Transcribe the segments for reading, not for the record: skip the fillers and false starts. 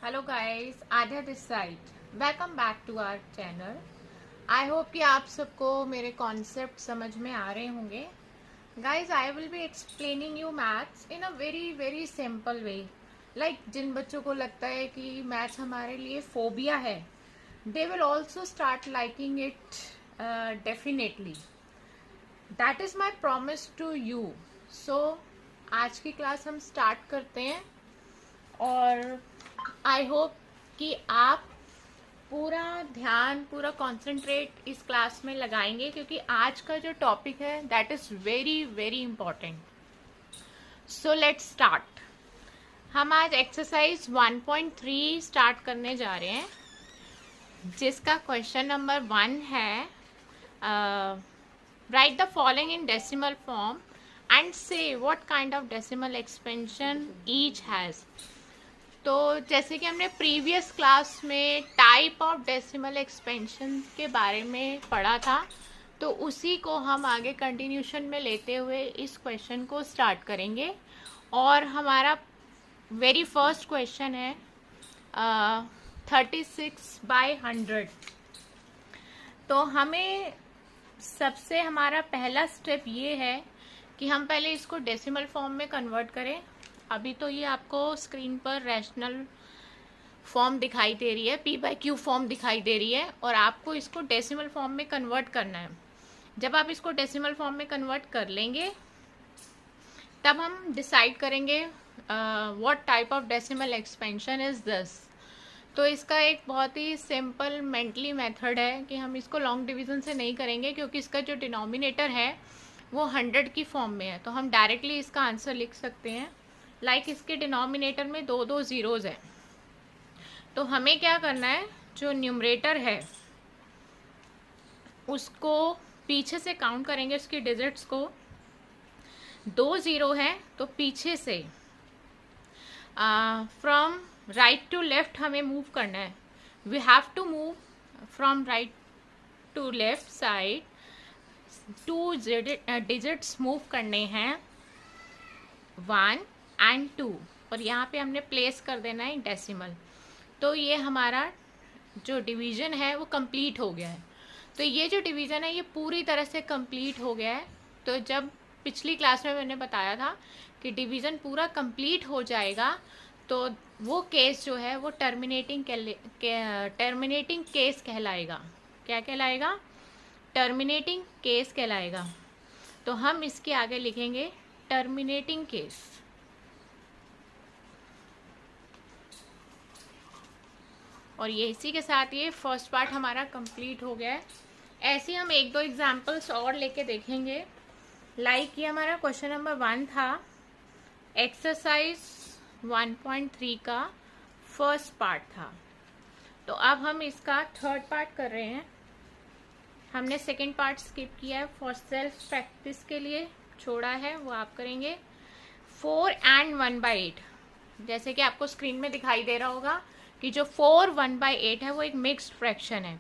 Hello guys, Aadhya this side. Welcome back to our channel. I hope कि आप सबको मेरे कॉन्सेप्ट समझ में आ रहे होंगे। Guys, I will be explaining you maths in a very very simple way. Like जिन बच्चों को लगता है कि मैथ्स हमारे लिए फोबिया है, they will also start liking it definitely. That is my promise to you. So आज की क्लास हम स्टार्ट करते हैं और आई होप कि आप पूरा ध्यान, पूरा कंसंट्रेट इस क्लास में लगाएंगे, क्योंकि आज का जो टॉपिक है that is very very important. So let's start. हम आज एक्सरसाइज 1.3 स्टार्ट करने जा रहे हैं, जिसका क्वेश्चन नंबर 1 है write the following in decimal form and say what kind of decimal expansion each has. तो जैसे कि हमने प्रीवियस क्लास में टाइप ऑफ डेसिमल एक्सपेंशन के बारे में पढ़ा था, तो उसी को हम आगे कंटिन्यूशन में लेते हुए इस क्वेश्चन को स्टार्ट करेंगे। और हमारा वेरी फर्स्ट क्वेश्चन है 36/100। तो हमें सबसे हमारा पहला स्टेप ये है कि हम पहले इसको डेसिमल फॉर्म में कन्वर्ट करें। अभी तो ये आपको स्क्रीन पर रैशनल फॉर्म दिखाई दे रही है, P/Q फॉर्म दिखाई दे रही है, और आपको इसको डेसिमल फॉर्म में कन्वर्ट करना है। जब आप इसको डेसिमल फॉर्म में कन्वर्ट कर लेंगे, तब हम डिसाइड करेंगे what type of decimal expansion is this. तो इसका एक बहुत ही सिंपल मेंटली मेथड है कि हम इसको लॉन्ग डिवीजन से नहीं करेंगे, क्योंकि इसका जो डिनोमिनेटर है वो 100 की फॉर्म में है। तो हम डायरेक्टली इसका आंसर लिख सकते हैं। लाइक इसके डिनोमिनेटर में 2 जीरोज है। तो हमें क्या करना है, जो न्यूमरेटर है उसको पीछे से काउंट करेंगे, उसकी डिजिट्स को। 2 जीरो है तो पीछे से फ्रॉम राइट टू लेफ्ट हमें मूव करना है। We have to move from right to left side. 2 digits move करने हैं, 1 एंड 2, और यहाँ पे हमने प्लेस कर देना है डेसिमल। तो ये हमारा जो डिवीजन है वो कंप्लीट हो गया है। तो ये जो डिवीजन है ये पूरी तरह से कंप्लीट हो गया है। तो जब पिछली क्लास में मैंने बताया था कि डिवीजन पूरा कंप्लीट हो जाएगा, तो वो केस जो है वो टर्मिनेटिंग केस कहलाएगा। क्या कहलाएगा? टर्मिनेटिंग केस कहलाएगा। तो हम इसके आगे लिखेंगे टर्मिनेटिंग केस। और ये इसी के साथ ये फर्स्ट पार्ट हमारा कंप्लीट हो गया है। ऐसे हम 1-2 एग्जांपल्स और लेके देखेंगे। लाइक ये हमारा क्वेश्चन नंबर 1 था, एक्सरसाइज 1.3 का फर्स्ट पार्ट था। तो अब हम इसका थर्ड पार्ट कर रहे हैं। हमने सेकेंड पार्ट स्किप किया है, फॉर सेल्फ प्रैक्टिस के लिए छोड़ा है, वो आप करेंगे। 4 and 1/8, जैसे कि आपको स्क्रीन में दिखाई दे रहा होगा कि जो 4 1/8 है वो एक मिक्स्ड फ्रैक्शन है।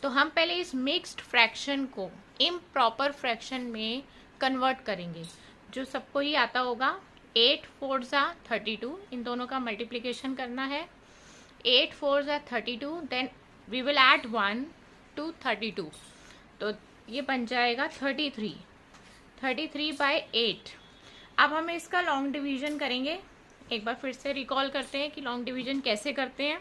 तो हम पहले इस मिक्स्ड फ्रैक्शन को इम्प्रॉपर फ्रैक्शन में कन्वर्ट करेंगे, जो सबको ही आता होगा। 8 4 32, इन दोनों का मल्टीप्लिकेशन करना है। 8 4 32, then we will add 1 to 32। तो ये बन जाएगा 33/8। अब हम इसका लॉन्ग डिवीजन करेंगे। एक बार फिर से रिकॉल करते हैं कि लॉन्ग डिवीजन कैसे करते हैं।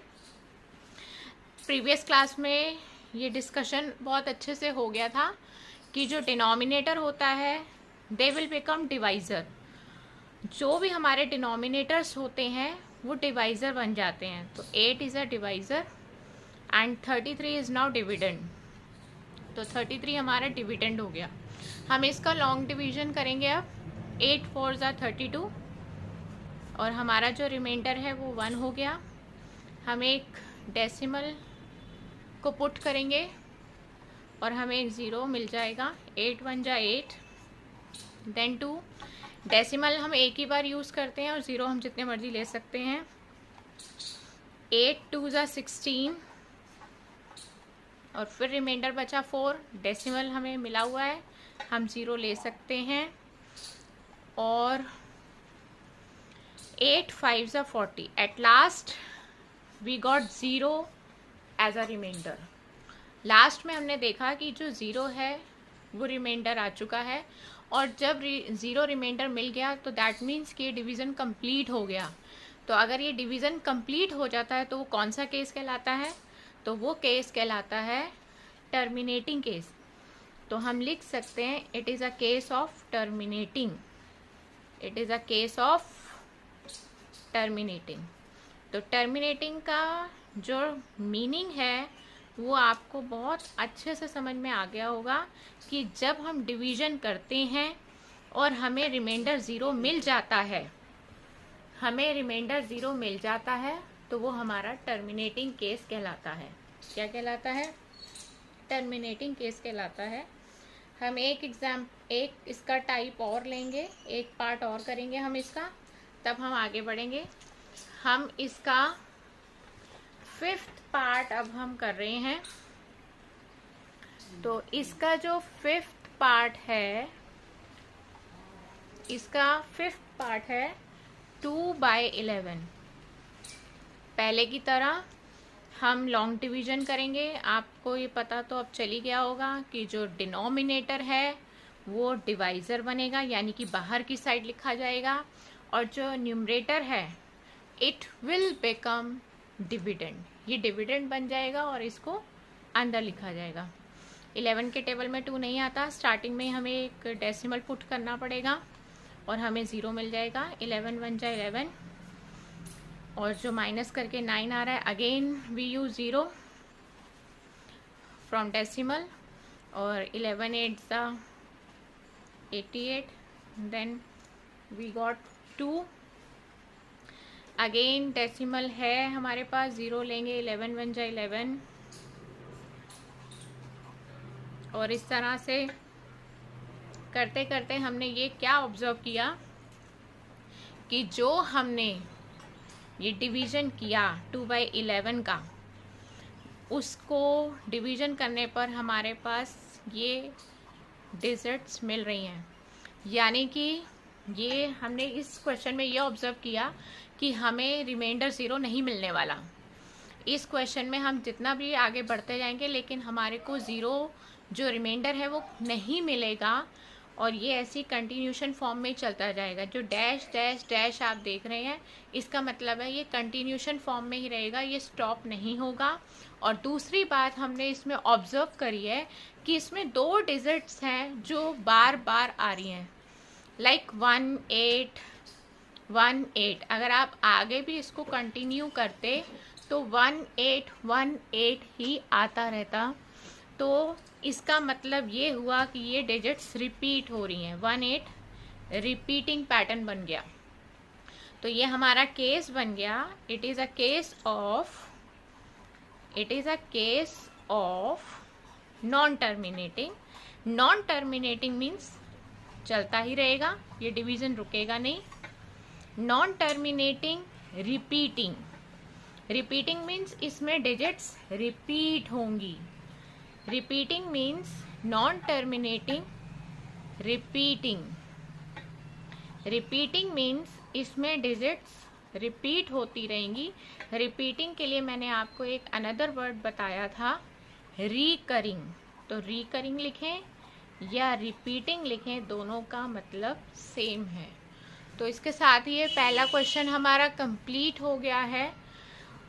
प्रीवियस क्लास में ये डिस्कशन बहुत अच्छे से हो गया था कि जो डिनोमिनेटर होता है दे विल बिकम डिवाइजर। जो भी हमारे डिनोमिनेटर्स होते हैं वो डिवाइजर बन जाते हैं। तो 8 is a divisor and 33 is now dividend. तो 33 हमारा डिविडेंड हो गया। हम इसका लॉन्ग डिवीजन करेंगे अब। 8 4 32, और हमारा जो रिमाइंडर है वो 1 हो गया। हम एक डेसिमल को पुट करेंगे और हमें एक 0 मिल जाएगा। 8 1 8, देन 2। डेसिमल हम एक ही बार यूज़ करते हैं और 0 हम जितने मर्जी ले सकते हैं। 8 2 16, और फिर रिमाइंडर बचा 4। डेसिमल हमें मिला हुआ है, हम 0 ले सकते हैं। और 8 5 40, at last we got 0 as a reminder. Last में हमने देखा कि जो 0 है वो रिमाइंडर आ चुका है, और जब 0 रिमाइंडर मिल गया तो दैट मीन्स कि डिवीज़न कंप्लीट हो गया। तो अगर ये डिवीज़न कंप्लीट हो जाता है तो वो कौन सा केस कहलाता है? तो वो केस कहलाता है टर्मिनेटिंग केस। तो हम लिख सकते हैं it is a case of terminating, it is a case of terminating. तो टर्मिनेटिंग का जो मीनिंग है वो आपको बहुत अच्छे से समझ में आ गया होगा कि जब हम डिवीज़न करते हैं और हमें रिमाइंडर 0 मिल जाता है, हमें रिमाइंडर 0 मिल जाता है तो वो हमारा टर्मिनेटिंग केस कहलाता है। क्या कहलाता है? टर्मिनेटिंग केस कहलाता है। हम एक इसका टाइप और लेंगे, एक पार्ट और करेंगे हम इसका, तब हम आगे बढ़ेंगे। हम इसका 5th पार्ट अब हम कर रहे हैं। तो इसका जो 5th पार्ट है, इसका 5th पार्ट है 2/11। पहले की तरह हम लॉन्ग डिवीजन करेंगे। आपको ये पता तो अब चल ही गया होगा कि जो डिनोमिनेटर है वो डिवाइज़र बनेगा, यानी कि बाहर की साइड लिखा जाएगा, और जो न्यूमरेटर है इट विल बिकम डिविडेंड, ये डिविडेंड बन जाएगा और इसको अंदर लिखा जाएगा। 11 के टेबल में 2 नहीं आता, स्टार्टिंग में हमें एक डेसिमल पुट करना पड़ेगा और हमें 0 मिल जाएगा। 11 1 जा 11, और जो माइनस करके 9 आ रहा है, again we use 0 from decimal, और 11 8 जा 88, then we got 2। Again decimal है हमारे पास, 0 लेंगे, 11 1 जा 11, और इस तरह से करते करते हमने ये क्या ऑब्जर्व किया कि जो हमने ये डिवीज़न किया 2/11 का, उसको डिवीज़न करने पर हमारे पास ये डिजिट्स मिल रही हैं। यानी कि ये हमने इस क्वेश्चन में ये ऑब्जर्व किया कि हमें रिमाइंडर 0 नहीं मिलने वाला। इस क्वेश्चन में हम जितना भी आगे बढ़ते जाएंगे लेकिन हमारे को 0 जो रिमाइंडर है वो नहीं मिलेगा, और ये ऐसी कंटिन्यूशन फॉर्म में चलता जाएगा। जो डैश डैश डैश आप देख रहे हैं, इसका मतलब है ये कंटिन्यूशन फॉर्म में ही रहेगा, ये स्टॉप नहीं होगा। और दूसरी बात हमने इसमें ऑब्जर्व करी है कि इसमें 2 डिजिट्स हैं जो बार बार आ रही हैं, लाइक 1 8 1 8। अगर आप आगे भी इसको कंटिन्यू करते तो 1 8 1 8 ही आता रहता। तो इसका मतलब ये हुआ कि ये डिजिट्स रिपीट हो रही हैं, 1 8 रिपीटिंग पैटर्न बन गया। तो ये हमारा केस बन गया, it is a case of non terminating. Non terminating means चलता ही रहेगा, ये डिवीज़न रुकेगा नहीं। Non terminating repeating, repeating means इसमें डिजिट्स रिपीट होंगी। Repeating means non terminating repeating, repeating means इसमें डिजिट्स रिपीट होती रहेंगी। रिपीटिंग के लिए मैंने आपको एक अनदर वर्ड बताया था, रिकरिंग। तो रिकरिंग लिखें या रिपीटिंग लिखें, दोनों का मतलब सेम है। तो इसके साथ ही ये पहला क्वेश्चन हमारा कंप्लीट हो गया है,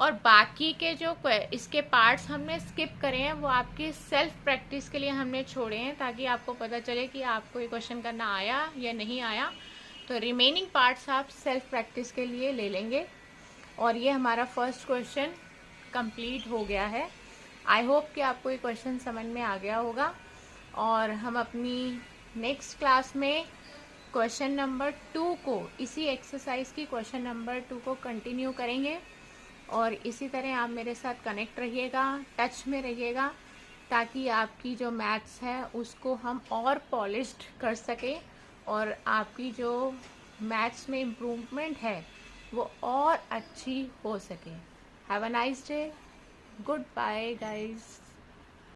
और बाकी के जो इसके पार्ट्स हमने स्किप करे हैं वो आपकी सेल्फ प्रैक्टिस के लिए हमने छोड़े हैं, ताकि आपको पता चले कि आपको ये क्वेश्चन करना आया या नहीं आया। तो रिमेनिंग पार्ट्स आप सेल्फ प्रैक्टिस के लिए ले लेंगे। और ये हमारा फर्स्ट क्वेश्चन कंप्लीट हो गया है। आई होप कि आपको ये क्वेश्चन समझ में आ गया होगा, और हम अपनी नेक्स्ट क्लास में क्वेश्चन नंबर 2 को, इसी एक्सरसाइज की क्वेश्चन नंबर 2 को कंटिन्यू करेंगे। और इसी तरह आप मेरे साथ कनेक्ट रहिएगा, टच में रहिएगा, ताकि आपकी जो मैथ्स है उसको हम और पॉलिश्ड कर सकें, और आपकी जो मैथ्स में इम्प्रूवमेंट है वो और अच्छी हो सके। Have a nice day, good bye guys.